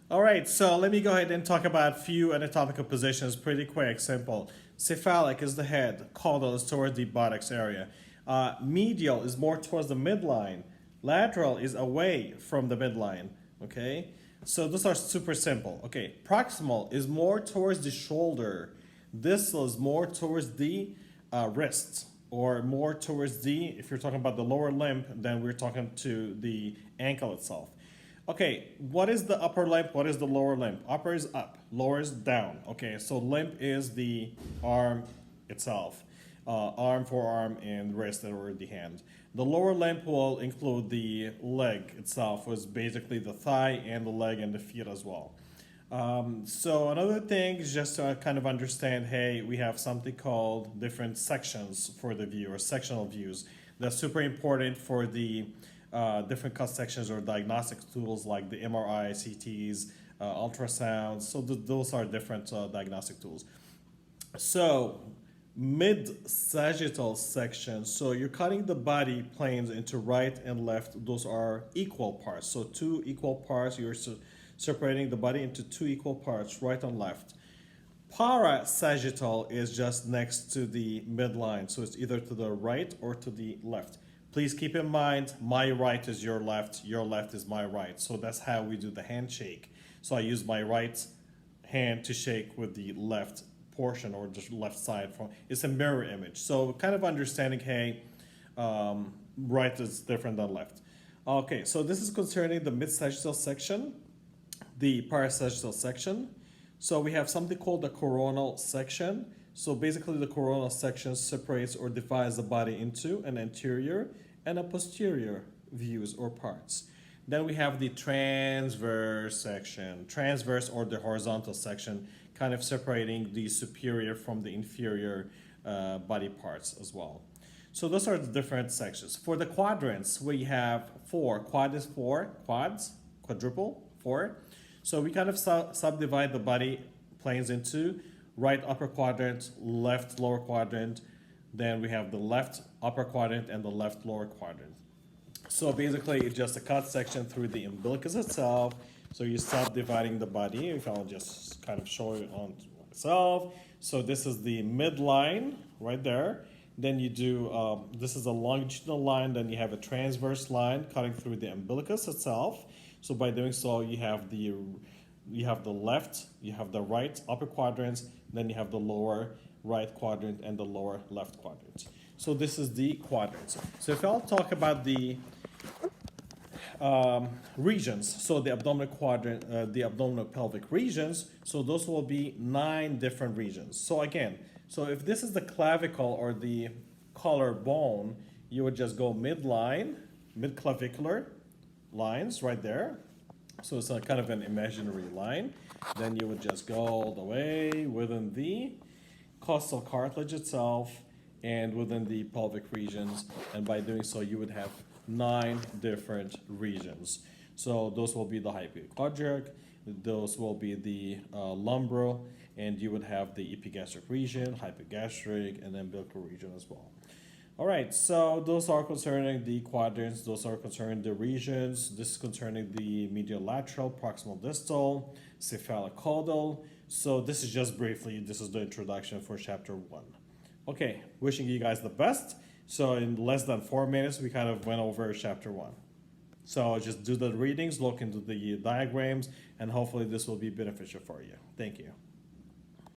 All right, so let me go ahead and talk about few anatomical positions. Pretty quick, simple. Cephalic is the head, caudal is towards the buttocks area. Medial is more towards the midline. Lateral is away from the midline. Okay, so those are super simple. Okay, proximal is more towards the shoulder. Distal is more towards the wrist, or more towards the, if you're talking about the lower limb, then we're talking to the ankle itself. Okay, what is the upper limb? What is the lower limb? Upper is up, lower is down. Okay, so limb is the arm itself. Arm, forearm, and wrist, or the hand. The lower limb will include the leg itself, was basically the thigh and the leg and the feet as well. So another thing is just to kind of understand, hey, we have something called different sections for the view, or sectional views. That's super important for the different cut sections or diagnostic tools like the MRI, CTs, ultrasounds. So those are different diagnostic tools. So mid-sagittal section, so you're cutting the body planes into right and left. Those are equal parts. So two equal parts, you're separating the body into two equal parts, right and left. Parasagittal is just next to the midline, so it's either to the right or to the left. Please keep in mind, my right is your left is my right. So that's how we do the handshake. So I use my right hand to shake with the left portion, or the left side. It's a mirror image. So kind of understanding, hey, right is different than left. Okay, so this is concerning the mid-sagittal section, the parasagittal section. So we have something called the coronal section. So basically the coronal section separates or divides the body into an anterior and a posterior views or parts. Then we have the transverse section. Transverse, or the horizontal section, kind of separating the superior from the inferior body parts as well. So those are the different sections. For the quadrants, we have four. Quad is four, quads, quadruple, four. So we kind of subdivide the body planes into right upper quadrant, left lower quadrant. Then we have the left upper quadrant and the left lower quadrant. So basically it's just a cut section through the umbilicus itself. So you're subdividing the body. If I'll just kind of show it on myself. So this is the midline right there. Then you do, this is a longitudinal line. Then you have a transverse line cutting through the umbilicus itself. So by doing so, you have the left, you have the right upper quadrants, then you have the lower right quadrant and the lower left quadrant. So this is the quadrants. So if I'll talk about the regions, so the abdominal quadrant, the abdominal pelvic regions, so those will be 9 different regions. So again, so if this is the clavicle or the collarbone, you would just go midline, mid-clavicular lines right there. So it's a kind of an imaginary line. Then you would just go all the way within the costal cartilage itself and within the pelvic regions. And by doing so, you would have 9 different regions. So those will be the hypochondriac, those will be the lumbral, and you would have the epigastric region, hypogastric, and umbilical region as well. All right, so those are concerning the quadrants, those are concerning the regions. This is concerning the medial lateral, proximal distal, cephalic caudal. So this is just briefly, this is the introduction for chapter 1. Okay, wishing you guys the best. So in less than 4 minutes, we kind of went over chapter 1. So just do the readings, look into the diagrams, and hopefully this will be beneficial for you. Thank you.